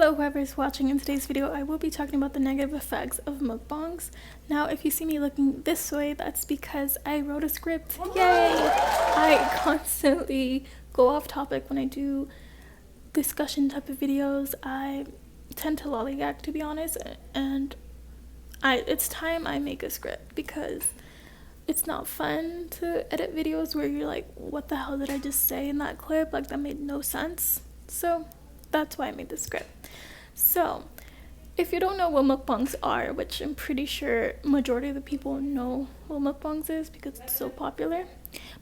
Hello, whoever is watching. In today's video, I will be talking about the negative effects of mukbangs. Now, if you see me looking this way, that's because I wrote a script. Yay! I constantly go off topic when I do discussion type of videos. I tend to lollygag, to be honest, and it's time I make a script because it's not fun to edit videos where you're like, what the hell did I just say in that clip? Like, that made no sense. So that's why I made the script. So if you don't know what mukbangs are, which I'm pretty sure majority of the people know what mukbangs is because it's so popular,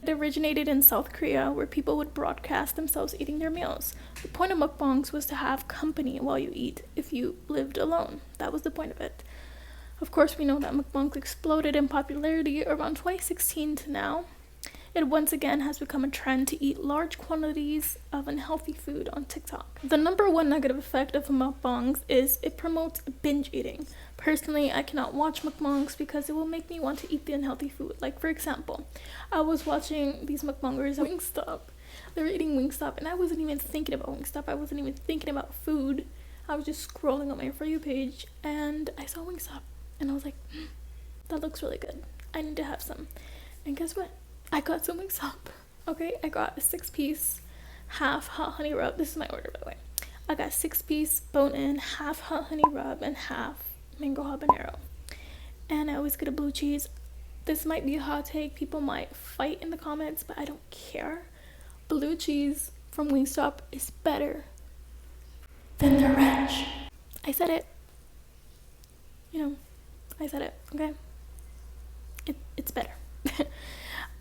it originated in South Korea where people would broadcast themselves eating their meals. The point of mukbangs was to have company while you eat if you lived alone. That was the point of it. Of course, we know that mukbangs exploded in popularity around 2016 to now. It once again has become a trend to eat large quantities of unhealthy food on TikTok. The number one negative effect of mukbangs is it promotes binge eating. Personally, I cannot watch mukbangs because it will make me want to eat the unhealthy food. Like, for example, I was watching these mukbangers at Wingstop. They were eating Wingstop and I wasn't even thinking about Wingstop. I wasn't even thinking about food. I was just scrolling on my For You page and I saw Wingstop and I was like, that looks really good. I need to have some. And guess what? I got some Wingstop. Okay, I got a 6-piece, half hot honey rub. This is my order, by the way. I got 6-piece bone-in, half hot honey rub, and half mango habanero. And I always get a blue cheese. This might be a hot take. People might fight in the comments, but I don't care. Blue cheese from Wingstop is better than the ranch. I said it. I said it, okay? It's better.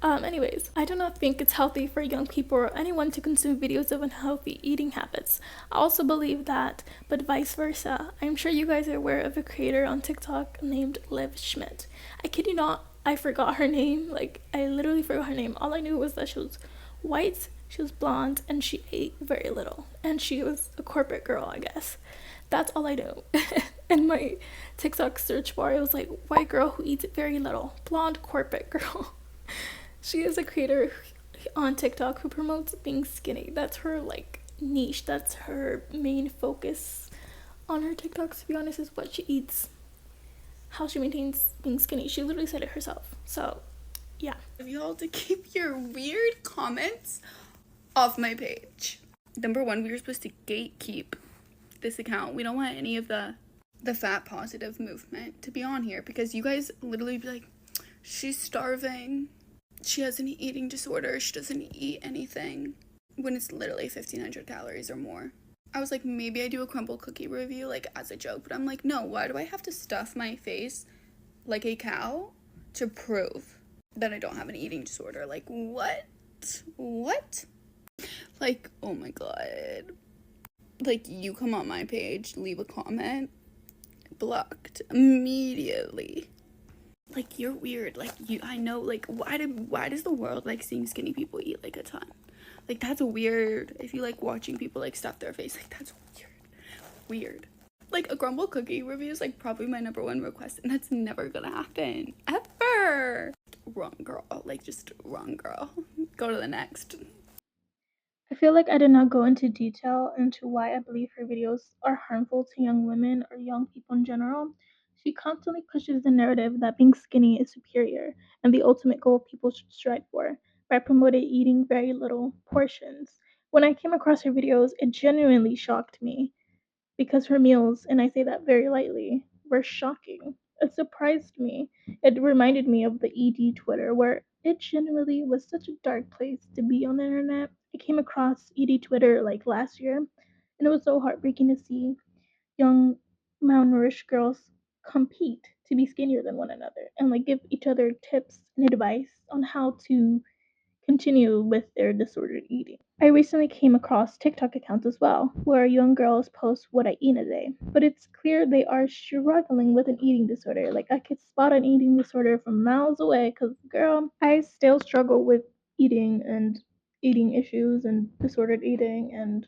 Anyways, I do not think it's healthy for young people or anyone to consume videos of unhealthy eating habits. I also believe that, but vice versa. I'm sure you guys are aware of a creator on TikTok named Schmidt. I kid you not, I forgot her name. Like, I literally forgot her name. All I knew was that she was white, she was blonde, and she ate very little. And she was a corporate girl, I guess. That's all I know. In my TikTok search bar, it was like, white girl who eats very little, blonde corporate girl. She is a creator on TikTok who promotes being skinny. That's her like niche. That's her main focus on her TikToks, to be honest, is what she eats, how she maintains being skinny. She literally said it herself. So yeah. You all to keep your weird comments off my page. Number one, we were supposed to gatekeep this account. We don't want any of the fat positive movement to be on here because you guys literally be like, she's starving, she has an eating disorder, she doesn't eat anything, when it's literally 1,500 calories or more. I was like, maybe I do a crumble cookie review like as a joke, but I'm like, no, why do I have to stuff my face like a cow to prove that I don't have an eating disorder? Like, what? Like, oh my god. Like, you come on my page, leave a comment, blocked immediately. Like, you're weird. Like, I know, like, why does the world like seeing skinny people eat like a ton? Like, that's weird. If you like watching people like stuff their face, like, that's weird. Like, a crumble cookie review is like probably my number one request, and that's never gonna happen ever. Wrong girl. Like, just wrong girl. Go to the next. I feel like I did not go into detail into why I believe her videos are harmful to young women or young people in general. She constantly pushes the narrative that being skinny is superior and the ultimate goal people should strive for by promoting eating very little portions. When I came across her videos, it genuinely shocked me because her meals, and I say that very lightly, were shocking. It surprised me. It reminded me of the ED Twitter, where it genuinely was such a dark place to be on the internet. I came across ED Twitter like last year, and it was so heartbreaking to see young malnourished girls compete to be skinnier than one another and like give each other tips and advice on how to continue with their disordered eating. I recently came across TikTok accounts as well, where young girls post what I eat in a day, but it's clear they are struggling with an eating disorder. Like, I could spot an eating disorder from miles away, because, girl, I still struggle with eating and eating issues and disordered eating and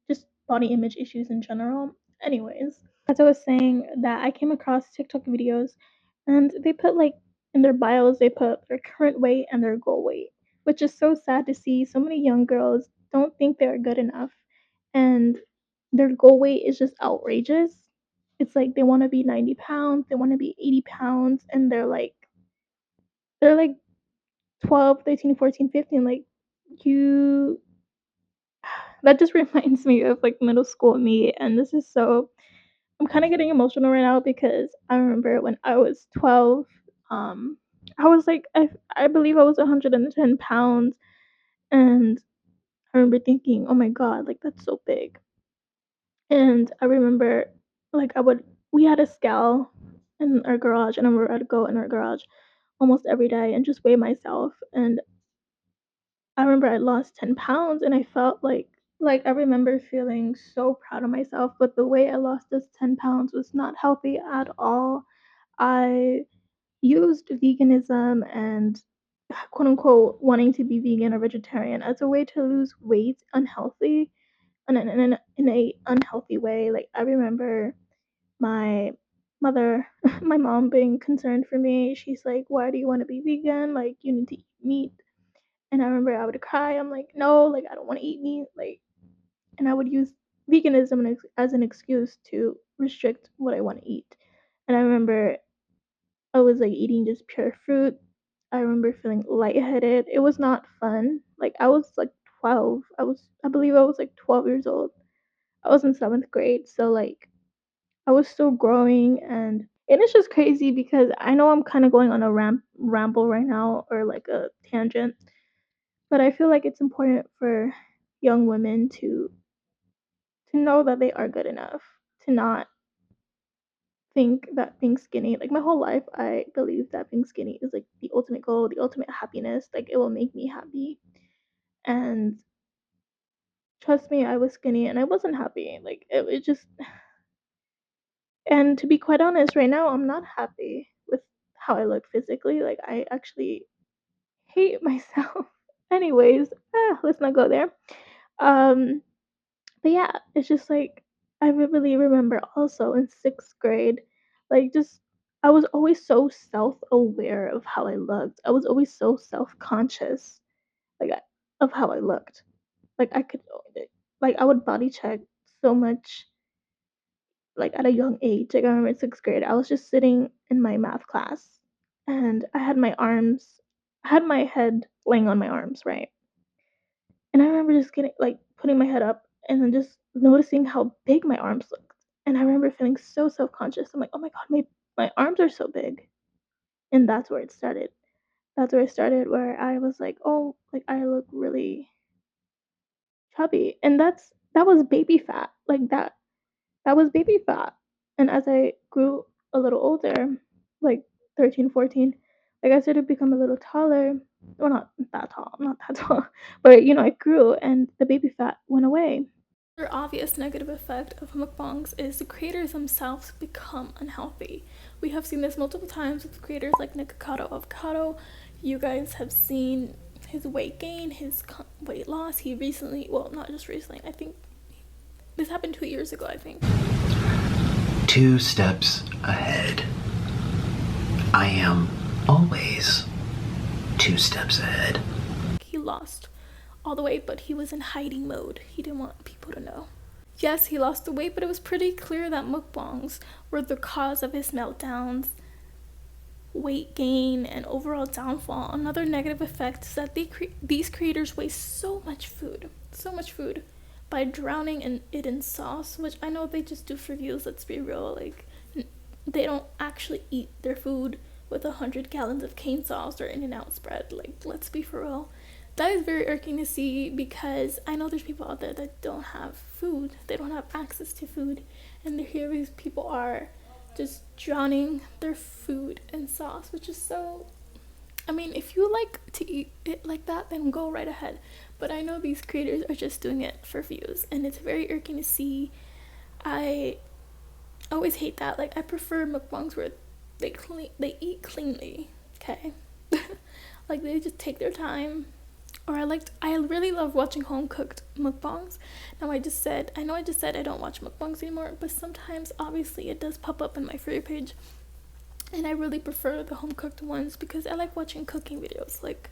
just body image issues in general. Anyways, as I was saying, that I came across TikTok videos and they put like in their bios, they put their current weight and their goal weight, which is so sad to see. So many young girls don't think they're good enough, and their goal weight is just outrageous. It's like they want to be 90 pounds, they want to be 80 pounds, and they're like 12, 13, 14, 15. Like, you that just reminds me of like middle school me, and this is so I'm kind of getting emotional right now because I remember when I was 12, um I was like I believe I was 110 pounds, and I remember thinking, "Oh my god, like that's so big." And I remember, like, we had a scale in our garage, and I remember I'd go in our garage almost every day and just weigh myself. And I remember I lost 10 pounds, and I felt like I remember feeling so proud of myself. But the way I lost this 10 pounds was not healthy at all. I used veganism and quote unquote wanting to be vegan or vegetarian as a way to lose weight unhealthy in a unhealthy way. Like, I remember my mother, my mom being concerned for me. She's like, "Why do you want to be vegan? Like, you need to eat meat." And I remember I would cry. I'm like, "No, like I don't want to eat meat." Like, and I would use veganism as an excuse to restrict what I want to eat. And I remember I was like eating just pure fruit. I remember feeling lightheaded. It was not fun. Like, I was like 12. I believe I was like 12 years old. I was in 7th grade. So like I was still growing, and it's just crazy because I know I'm kind of going on a ramble right now, or like a tangent, but I feel like it's important for young women to know that they are good enough, to not think that being skinny, like my whole life I believe that being skinny is like the ultimate goal, the ultimate happiness, like it will make me happy. And trust me, I was skinny and I wasn't happy. Like, it just, and to be quite honest, right now I'm not happy with how I look physically. Like, I actually hate myself. Anyways, let's not go there. Um, but yeah, it's just like I really remember also in 6th grade, like, just I was always so self-aware of how I looked. I was always so self-conscious, like, of how I looked. Like, like I would body check so much, like at a young age. Like, I remember in 6th grade, I was just sitting in my math class, and I had my head laying on my arms, right? And I remember just getting like putting my head up and then just noticing how big my arms looked. And I remember feeling so self conscious. I'm like, oh my god, my arms are so big. And that's where it started. That's where it started, where I was like, oh, like I look really chubby. And that was baby fat. Like, that was baby fat. And as I grew a little older, like 13, 14, like I started to become a little taller. Well, not that tall, but I grew and the baby fat went away. Another obvious negative effect of mukbangs is the creators themselves become unhealthy. We have seen this multiple times with creators like Nikocado Avocado. You guys have seen his weight gain, his weight loss. He recently, well, not just recently, I think this happened 2 years ago, I think. 2 steps ahead. I am always 2 steps ahead. He lost all the weight, but he was in hiding mode. He didn't want people to know. Yes, he lost the weight, but it was pretty clear that mukbangs were the cause of his meltdowns, weight gain, and overall downfall. Another negative effect is that these creators waste so much food by drowning it in sauce, which I know they just do for views. Let's be real, like they don't actually eat their food with 100 gallons of cane sauce or In-N-Out spread. Like, let's be for real. That is very irking to see because I know there's people out there that don't have food. They don't have access to food, and here these people are just drowning their food in sauce, which is so. I mean, if you like to eat it like that, then go right ahead. But I know these creators are just doing it for views, and it's very irking to see. I always hate that. Like, I prefer mukbangs where they eat cleanly, okay? Like, they just take their time. Or I really love watching home cooked mukbangs. I know I just said I don't watch mukbangs anymore, but sometimes obviously it does pop up in my For You page, and I really prefer the home cooked ones because I like watching cooking videos. Like,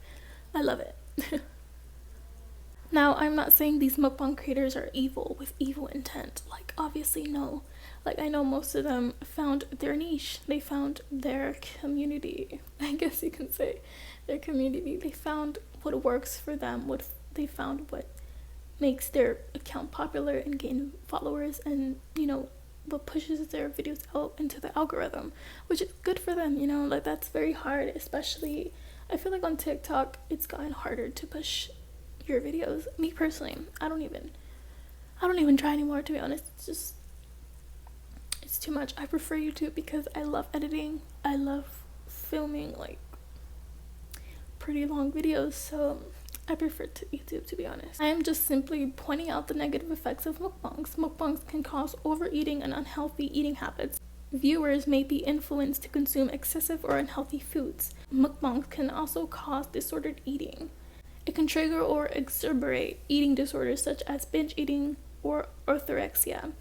I love it. Now, I'm not saying these mukbang creators are evil with evil intent. Like, obviously, no. Like, I know most of them found their niche. They found their community. I guess you can say their community. They found what works for them. They found what makes their account popular and gain followers, and what pushes their videos out into the algorithm, which is good for them. Like, that's very hard, especially I feel like on TikTok it's gotten harder to push your videos. Me personally, I don't even try anymore, to be honest. It's too much. I prefer YouTube because I love editing. I love filming like pretty long videos, so I prefer to YouTube, to be honest. I am just simply pointing out the negative effects of mukbangs. Mukbangs can cause overeating and unhealthy eating habits. Viewers may be influenced to consume excessive or unhealthy foods. Mukbangs can also cause disordered eating. It can trigger or exacerbate eating disorders such as binge eating or orthorexia.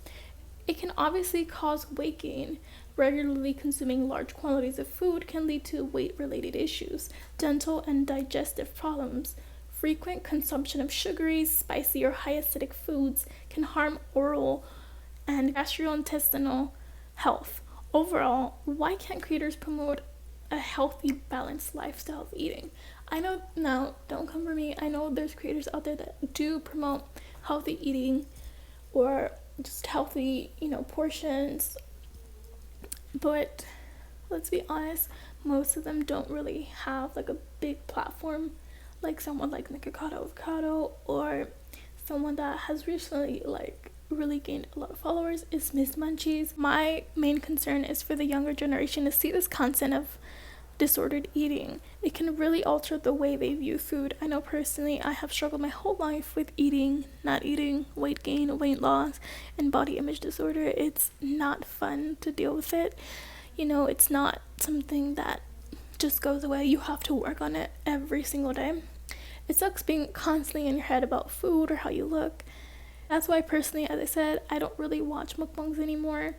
It can obviously cause weight gain. Regularly consuming large quantities of food can lead to weight-related issues, dental and digestive problems. Frequent consumption of sugary, spicy, or high acidic foods can harm oral and gastrointestinal health. Overall, why can't creators promote a healthy, balanced lifestyle of eating? I know, now, don't come for me. I know there's creators out there that do promote healthy eating or just healthy, portions. But let's be honest, most of them don't really have like a big platform, like someone like Avocado, or someone that has recently like really gained a lot of followers is Ms.Munchies. My main concern is for the younger generation to see this content of disordered eating. It can really alter the way they view food. I know personally I have struggled my whole life with eating, not eating, weight gain, weight loss, and body image disorder. It's not fun to deal with it. It's not something that just goes away. You have to work on it every single day. It sucks being constantly in your head about food or how you look. That's why personally, as I said, I don't really watch mukbangs anymore.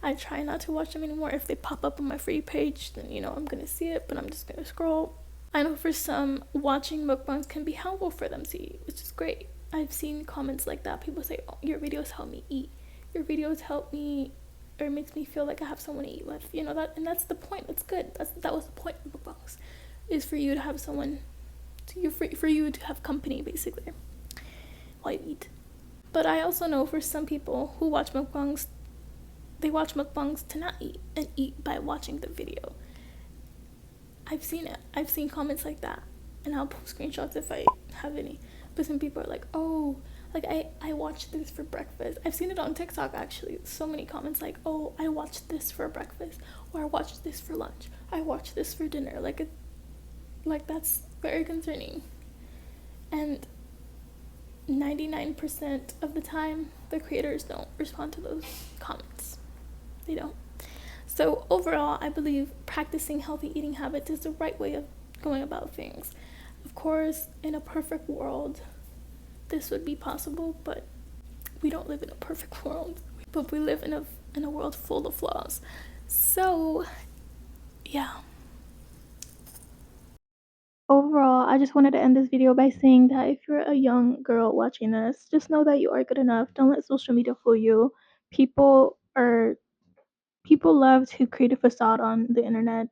I try not to watch them anymore. If they pop up on my free page, then I'm gonna see it, but I'm just gonna scroll. I know for some, watching mukbangs can be helpful for them to eat, which is great. I've seen comments like that. People say, "Oh, your videos help me eat. Your videos help me, or makes me feel like I have someone to eat with." That, and that's the point. That's good. That was the point of mukbangs, is for you to have someone, for you to have company, basically, while you eat. But I also know for some people who watch mukbangs, they watch mukbangs to not eat and eat by watching the video. I've seen it. I've seen comments like that, and I'll post screenshots if I have any. But some people are like, "Oh, like I watched this for breakfast." I've seen it on TikTok, actually. So many comments like, "Oh, I watched this for breakfast," or "I watched this for lunch," "I watched this for dinner." Like that's very concerning. And 99% of the time, the creators don't respond to those comments. They don't. So overall, I believe practicing healthy eating habits is the right way of going about things. Of course, in a perfect world, this would be possible, but we don't live in a perfect world. But we live in a world full of flaws. So, yeah. Overall, I just wanted to end this video by saying that if you're a young girl watching this, just know that you are good enough. Don't let social media fool you. People love to create a facade on the internet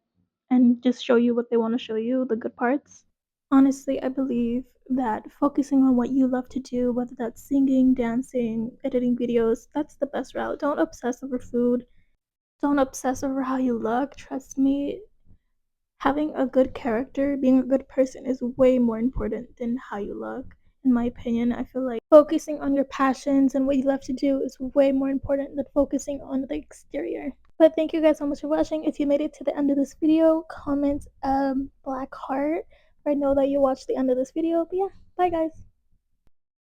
and just show you what they want to show you, the good parts. Honestly, I believe that focusing on what you love to do, whether that's singing, dancing, editing videos, that's the best route. Don't obsess over food. Don't obsess over how you look. Trust me, having a good character, being a good person is way more important than how you look. In my opinion, I feel like focusing on your passions and what you love to do is way more important than focusing on the exterior. But thank you guys so much for watching. If you made it to the end of this video, comment black heart. I know that you watched the end of this video. But yeah, bye guys.